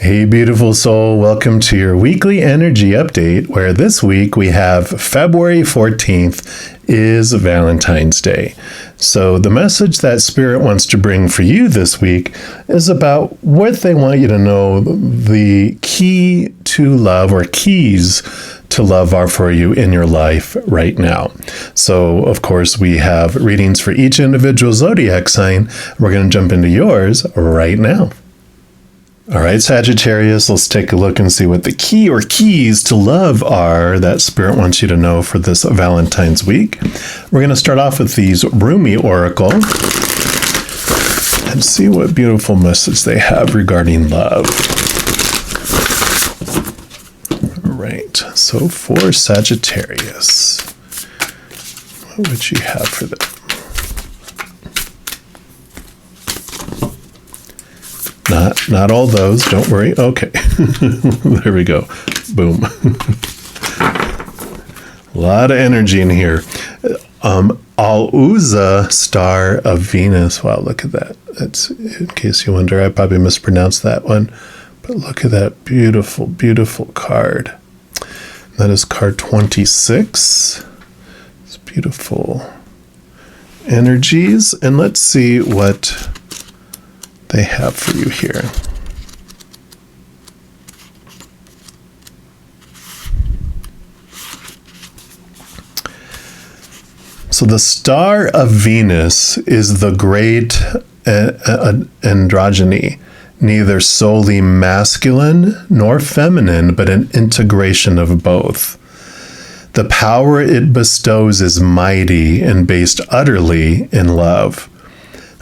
Hey, beautiful soul. Welcome to your weekly energy update, where this week we have February 14th is Valentine's Day. So the message that Spirit wants to bring for you this week is about what they want you to know the key to love, or keys to love, are for you in your life right now. So, of course, we have readings for each individual zodiac sign. We're going to jump into yours right now. All right, Sagittarius, let's take a look and see what the key or keys to love are that Spirit wants you to know for this Valentine's week. We're going to start off with these Rumi Oracle and see what beautiful message they have regarding love. All right, so for Sagittarius, what would you have for them? Not all those, don't worry. Okay, there we go. Boom. A lot of energy in here. Al-Uza, star of Venus. Wow, look at that. That's, in case you wonder, I probably mispronounced that one. But look at that beautiful, beautiful card. That is card 26. It's beautiful energies. And let's see what they have for you here. So the star of Venus is the great androgyny, neither solely masculine nor feminine, but an integration of both. The power it bestows is mighty and based utterly in love.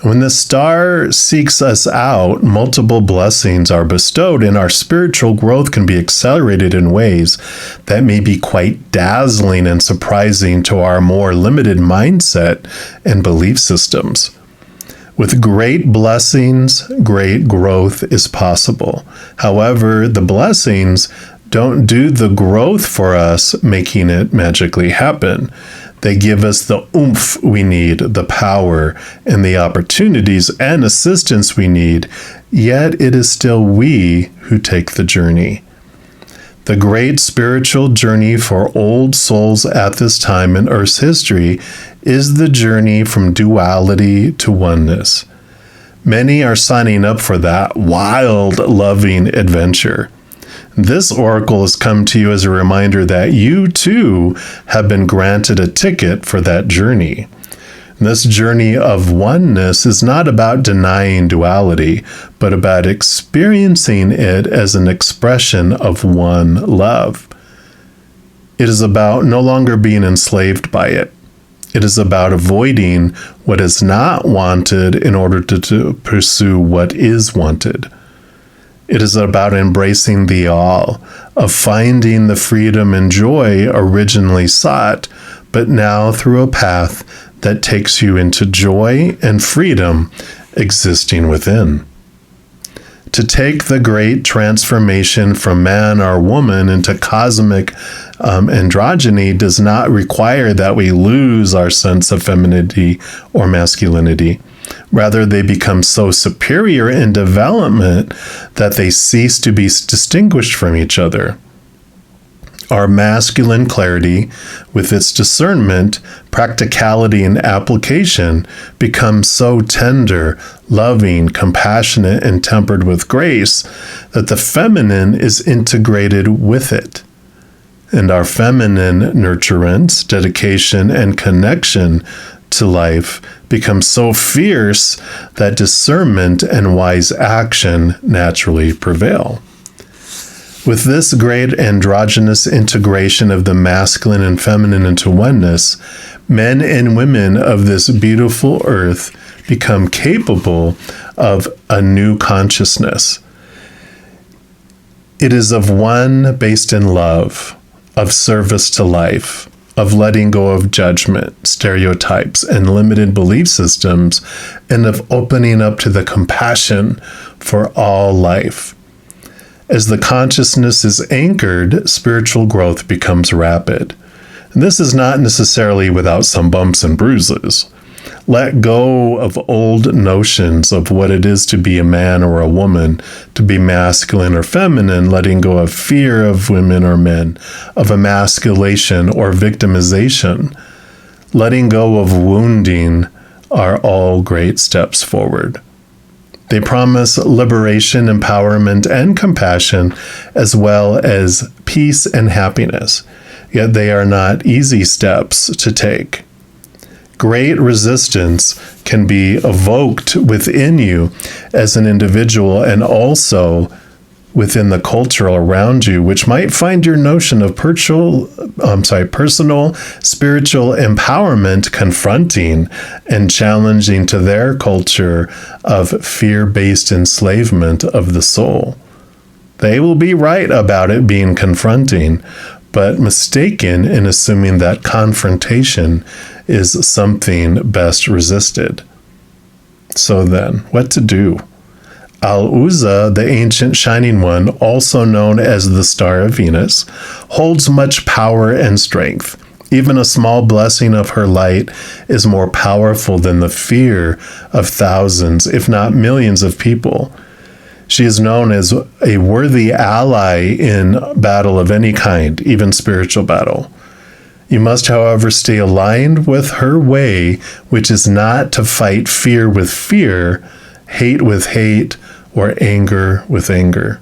When the star seeks us out, multiple blessings are bestowed, and our spiritual growth can be accelerated in ways that may be quite dazzling and surprising to our more limited mindset and belief systems. With great blessings, great growth is possible. However, the blessings don't do the growth for us, making it magically happen. They give us the oomph we need, the power, and the opportunities and assistance we need, yet it is still we who take the journey. The great spiritual journey for old souls at this time in Earth's history is the journey from duality to oneness. Many are signing up for that wild, loving adventure. This oracle has come to you as a reminder that you too have been granted a ticket for that journey. This journey of oneness is not about denying duality, but about experiencing it as an expression of one love. It is about no longer being enslaved by it. It is about avoiding what is not wanted in order to pursue what is wanted. It is about embracing the all, of finding the freedom and joy originally sought, but now through a path that takes you into joy and freedom existing within. To take the great transformation from man or woman into cosmic androgyny does not require that we lose our sense of femininity or masculinity. Rather, they become so superior in development that they cease to be distinguished from each other. Our masculine clarity, with its discernment, practicality, and application, becomes so tender, loving, compassionate, and tempered with grace that the feminine is integrated with it. And our feminine nurturance, dedication, and connection to life becomes so fierce that discernment and wise action naturally prevail. With this great androgynous integration of the masculine and feminine into oneness, men and women of this beautiful earth become capable of a new consciousness. It is of one based in love, of service to life, of letting go of judgment, stereotypes, and limited belief systems, and of opening up to the compassion for all life. As the consciousness is anchored, spiritual growth becomes rapid. And this is not necessarily without some bumps and bruises. Let go of old notions of what it is to be a man or a woman, to be masculine or feminine, letting go of fear of women or men, of emasculation or victimization. Letting go of wounding are all great steps forward. They promise liberation, empowerment, and compassion, as well as peace and happiness. Yet they are not easy steps to take. Great resistance can be evoked within you as an individual and also within the culture around you, which might find your notion of personal spiritual empowerment confronting and challenging to their culture of fear-based enslavement of the soul. They will be right about it being confronting, but mistaken in assuming that confrontation is something best resisted. So then, what to do? Al-Uzza, the ancient shining one, also known as the Star of Venus, holds much power and strength. Even a small blessing of her light is more powerful than the fear of thousands, if not millions of people. She is known as a worthy ally in battle of any kind, even spiritual battle. You must, however, stay aligned with her way, which is not to fight fear with fear, hate with hate, or anger with anger.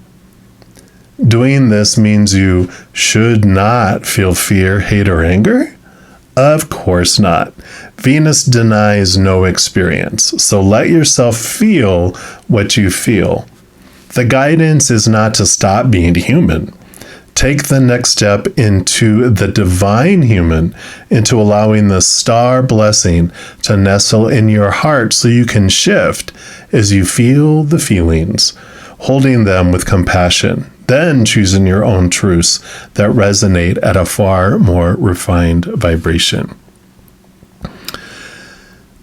Doing this means you should not feel fear, hate, or anger? Of course not. Venus denies no experience, so let yourself feel what you feel. The guidance is not to stop being human. Take the next step into the divine human, into allowing the star blessing to nestle in your heart so you can shift as you feel the feelings, holding them with compassion, then choosing your own truths that resonate at a far more refined vibration.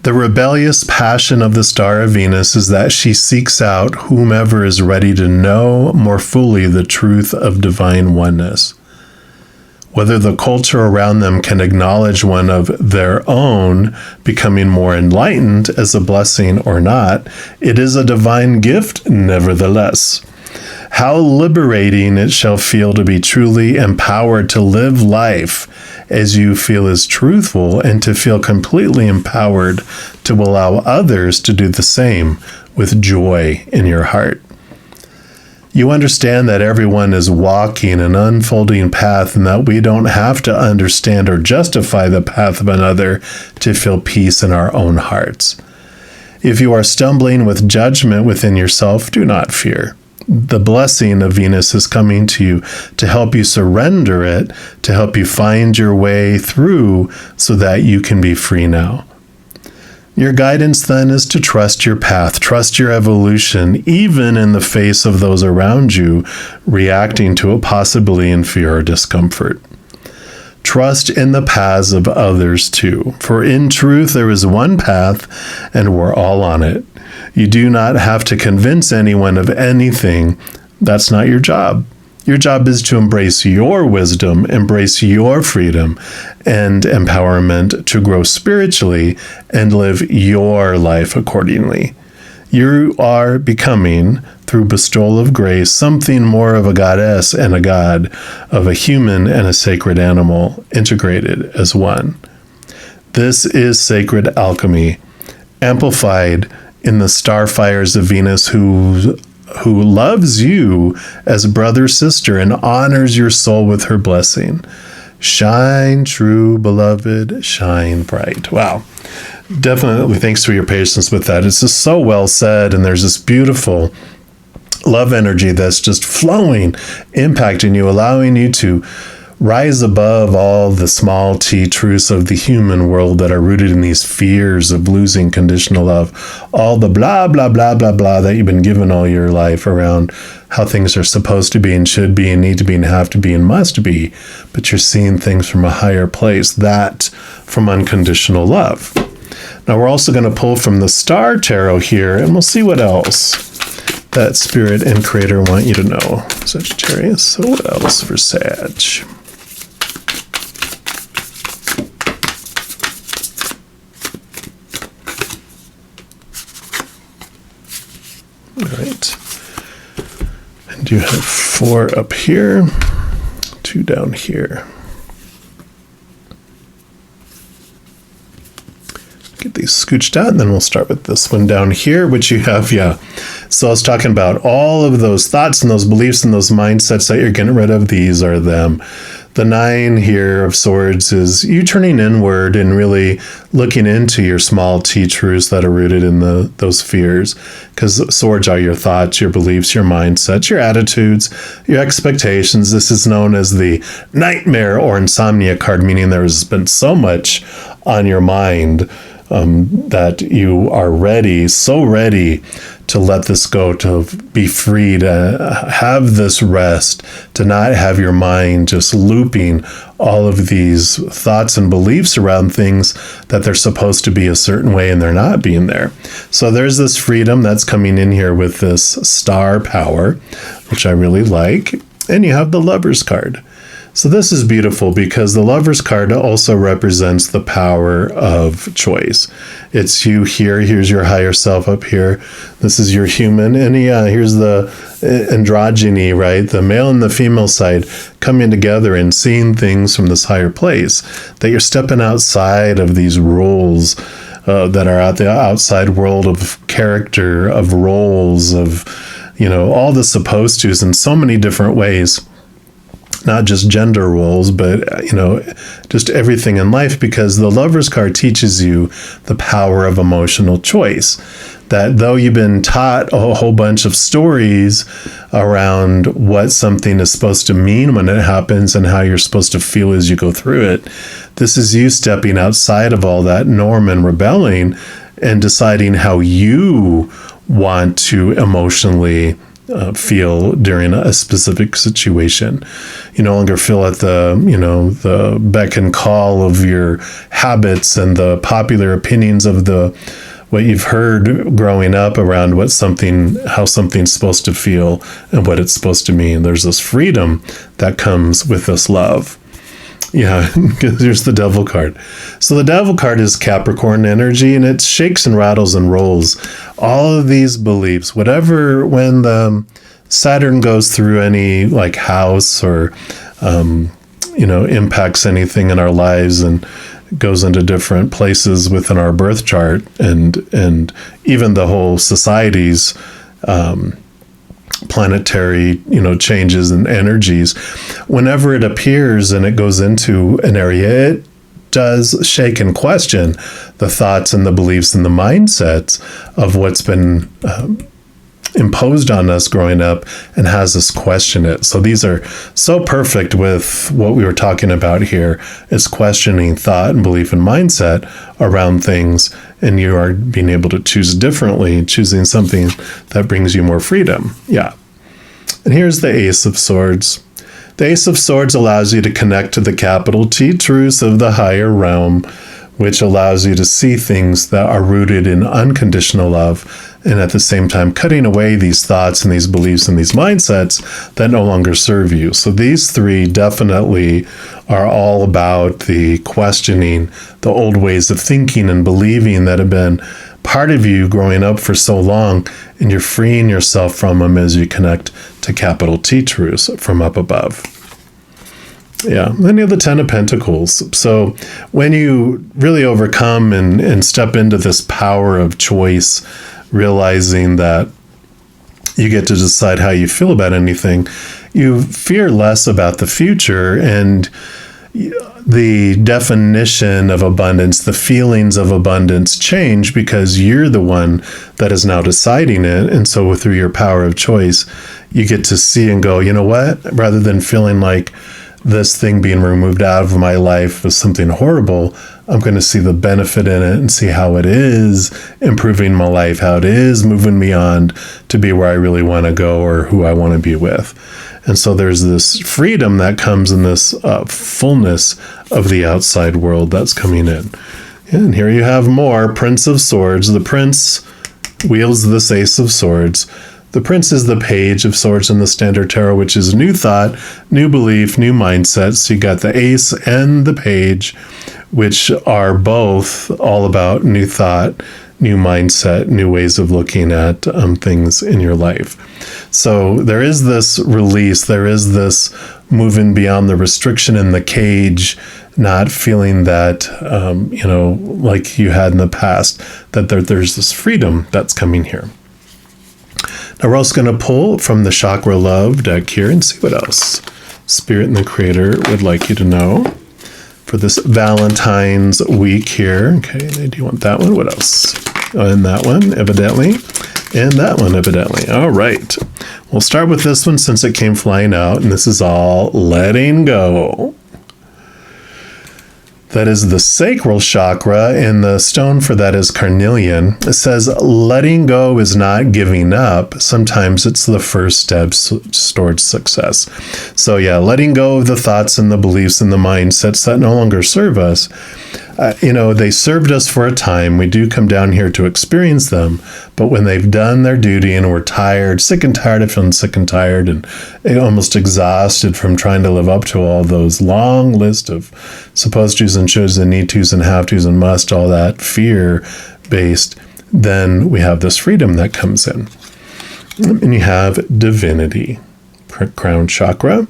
The rebellious passion of the Star of Venus is that she seeks out whomever is ready to know more fully the truth of divine oneness. Whether the culture around them can acknowledge one of their own becoming more enlightened as a blessing or not, it is a divine gift nevertheless. How liberating it shall feel to be truly empowered to live life as you feel is truthful and to feel completely empowered to allow others to do the same with joy in your heart. You understand that everyone is walking an unfolding path and that we don't have to understand or justify the path of another to feel peace in our own hearts. If you are stumbling with judgment within yourself, do not fear. The blessing of Venus is coming to you to help you surrender it, to help you find your way through so that you can be free now. Your guidance then is to trust your path, trust your evolution, even in the face of those around you reacting to it possibly in fear or discomfort. Trust in the paths of others too, for in truth there is one path and we're all on it. You do not have to convince anyone of anything. That's not your job. Your job is to embrace your wisdom, embrace your freedom and empowerment to grow spiritually and live your life accordingly. You are becoming, through bestowal of grace, something more of a goddess and a god, of a human and a sacred animal, integrated as one. This is sacred alchemy, amplified in the starfires of Venus who loves you as brother, sister, and honors your soul with her blessing. Shine, true beloved, shine bright. Wow. Definitely thanks for your patience with that. It's just so well said, and there's this beautiful love energy that's just flowing, impacting you, allowing you to rise above all the small t truths of the human world that are rooted in these fears of losing conditional love, all the blah, blah, blah, blah, blah that you've been given all your life around how things are supposed to be and should be and need to be and have to be and must be, but you're seeing things from a higher place, that from unconditional love. Now we're also going to pull from the Star Tarot here, and we'll see what else that Spirit and Creator want you to know, Sagittarius. So what else for Sag? All right. And you have 4 up here, 2 down here. Get these scooched out, and then we'll start with this one down here, which you have, So I was talking about all of those thoughts and those beliefs and those mindsets that you're getting rid of. These are them. The 9 here of swords is you turning inward and really looking into your small T truths that are rooted in those fears. Because swords are your thoughts, your beliefs, your mindsets, your attitudes, your expectations. This is known as the nightmare or insomnia card, meaning there's been so much on your mind that you are ready, so ready to let this go, to be free, to have this rest, to not have your mind just looping all of these thoughts and beliefs around things that they're supposed to be a certain way and they're not being there. So there's this freedom that's coming in here with this star power, which I really like. And you have the Lover's card. So this is beautiful because the Lover's card also represents the power of choice. It's you here. Here's your higher self up here. This is your human. And here's the androgyny, right? The male and the female side coming together and seeing things from this higher place. That you're stepping outside of these rules that are out the outside world of character, of roles, of, all the supposed to's in so many different ways. Not just gender roles, but, just everything in life, because the Lover's card teaches you the power of emotional choice. That though you've been taught a whole bunch of stories around what something is supposed to mean when it happens and how you're supposed to feel as you go through it, this is you stepping outside of all that norm and rebelling and deciding how you want to emotionally feel during a specific situation. You no longer feel at the beck and call of your habits and the popular opinions of what you've heard growing up around how something's supposed to feel and what it's supposed to mean. There's this freedom that comes with this love. Yeah, here's the Devil card. So the Devil card is Capricorn energy, and it shakes and rattles and rolls all of these beliefs. When the Saturn goes through any house or, impacts anything in our lives and goes into different places within our birth chart and even the whole society's planetary, changes and energies. Whenever it appears and it goes into an area, it does shake and question the thoughts and the beliefs and the mindsets of what's been imposed on us growing up and has us question it. So these are so perfect with what we were talking about here, is questioning thought and belief and mindset around things, and you are being able to choose differently, choosing something that brings you more freedom. Yeah. And here's the Ace of Swords. The Ace of Swords allows you to connect to the capital T truths of the higher realm, which allows you to see things that are rooted in unconditional love, and at the same time cutting away these thoughts and these beliefs and these mindsets that no longer serve you. So these 3 definitely are all about the questioning the old ways of thinking and believing that have been part of you growing up for so long, and you're freeing yourself from them as you connect to capital T truths from up above. Yeah, then you have the 10 of Pentacles. So when you really overcome and step into this power of choice, realizing that you get to decide how you feel about anything, you fear less about the future, and the definition of abundance, the feelings of abundance change because you're the one that is now deciding it. And so through your power of choice, you get to see and go, you know what, rather than feeling like this thing being removed out of my life is something horrible, I'm going to see the benefit in it and see how it is improving my life, how it is moving me on to be where I really want to go or who I want to be with. And so there's this freedom that comes in this fullness of the outside world that's coming in. And here you have more Prince of Swords. The Prince wields this Ace of Swords. The Prince is the Page of Swords in the Standard Tarot, which is new thought, new belief, new mindset. So you got the Ace and the Page, which are both all about new thought, new mindset, new ways of looking at things in your life. So there is this release, there is this moving beyond the restriction in the cage, not feeling that, like you had in the past, that there's this freedom that's coming here. Now we're also going to pull from the Chakra Love deck here and see what else Spirit and the Creator would like you to know for this Valentine's week here. Okay, do you want that one? What else? And that one, evidently. And that one, evidently. All right. We'll start with this one since it came flying out, and this is all letting go. That is the sacral chakra, and the stone for that is carnelian. It says letting go is not giving up. Sometimes it's the first step towards success. So yeah, letting go of the thoughts and the beliefs and the mindsets that no longer serve us. They served us for a time. We do come down here to experience them, but when they've done their duty and we're tired, sick and tired of feeling sick and tired and almost exhausted from trying to live up to all those long list of supposed tos and shoulds and need tos and have tos and must, all that fear-based, then we have this freedom that comes in. And you have divinity, crown chakra,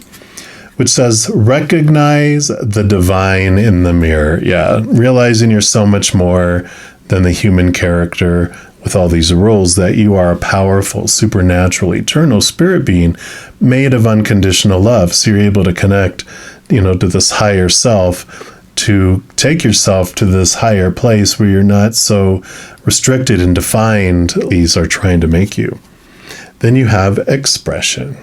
which says, recognize the divine in the mirror. Yeah, realizing you're so much more than the human character with all these rules, that you are a powerful, supernatural, eternal spirit being made of unconditional love. So you're able to connect, to this higher self, to take yourself to this higher place where you're not so restricted and defined. These are trying to make you. Then you have expression.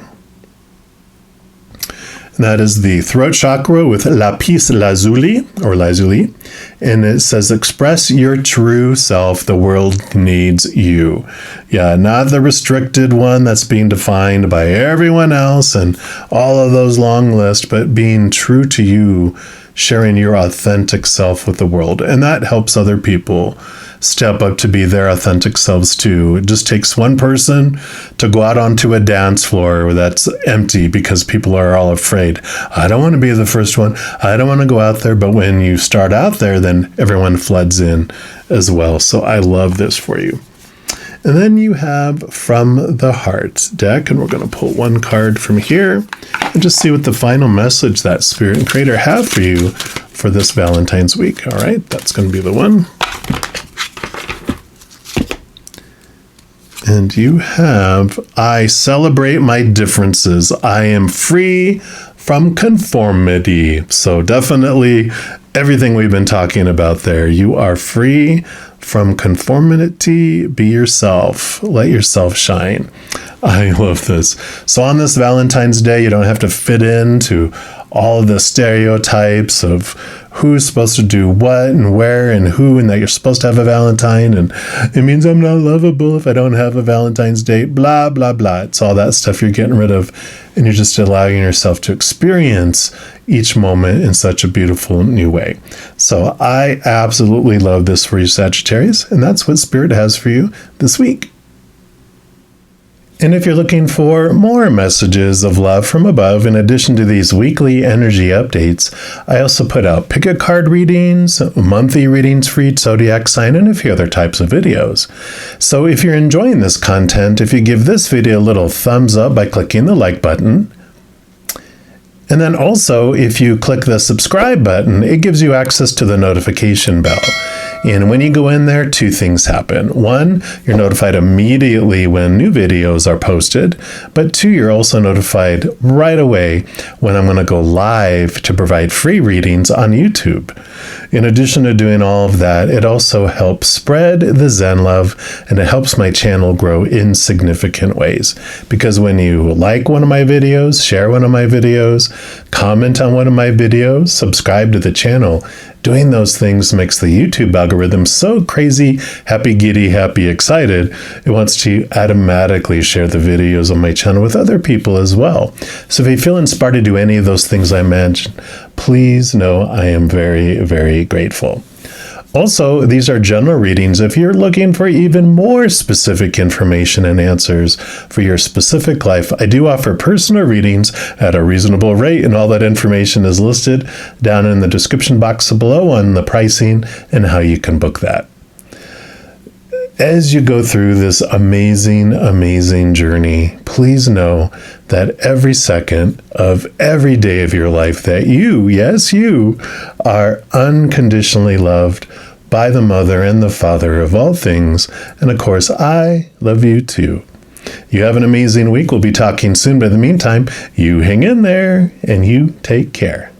That is the throat chakra with lapis lazuli, or lazuli. And it says, express your true self. The world needs you. Yeah, not the restricted one that's being defined by everyone else and all of those long lists, but being true to you, sharing your authentic self with the world. And that helps other people step up to be their authentic selves too. It just takes one person to go out onto a dance floor that's empty because people are all afraid. I don't want to be the first one. I don't want to go out there. But when you start out there, then everyone floods in as well. So I love this for you. And then you have From the Heart deck, and we're going to pull one card from here and just see what the final message that Spirit and Creator have for you for this Valentine's week. All right, that's going to be the one. And you have, I celebrate my differences. I am free from conformity. So definitely everything we've been talking about there. You are free from conformity. Be yourself. Let yourself shine. I love this. So on this Valentine's Day, you don't have to fit into all the stereotypes of who's supposed to do what and where and who, and that you're supposed to have a Valentine, and it means I'm not lovable if I don't have a Valentine's date, blah, blah, blah. It's all that stuff you're getting rid of, and you're just allowing yourself to experience each moment in such a beautiful new way. So I absolutely love this for you, Sagittarius, and that's what Spirit has for you this week. And if you're looking for more messages of love from above, in addition to these weekly energy updates, I also put out pick a card readings, monthly readings for each zodiac sign, and a few other types of videos. So if you're enjoying this content, if you give this video a little thumbs up by clicking the like button, and then also if you click the subscribe button, it gives you access to the notification bell. And when you go in there, two things happen. One, you're notified immediately when new videos are posted. But two, you're also notified right away when I'm going to go live to provide free readings on YouTube. In addition to doing all of that, it also helps spread the Zen love, and it helps my channel grow in significant ways. Because when you like one of my videos, share one of my videos, comment on one of my videos, subscribe to the channel, doing those things makes the YouTube algorithm so crazy, happy, giddy, happy, excited, it wants to automatically share the videos on my channel with other people as well. So if you feel inspired to do any of those things I mentioned, please know I am very, very grateful. Also, these are general readings. If you're looking for even more specific information and answers for your specific life, I do offer personal readings at a reasonable rate, and all that information is listed down in the description box below on the pricing and how you can book that. As you go through this amazing, amazing journey, please know that every second of every day of your life that you, yes, you, are unconditionally loved by the Mother and the Father of all things. And of course, I love you too. You have an amazing week. We'll be talking soon. But in the meantime, you hang in there and you take care.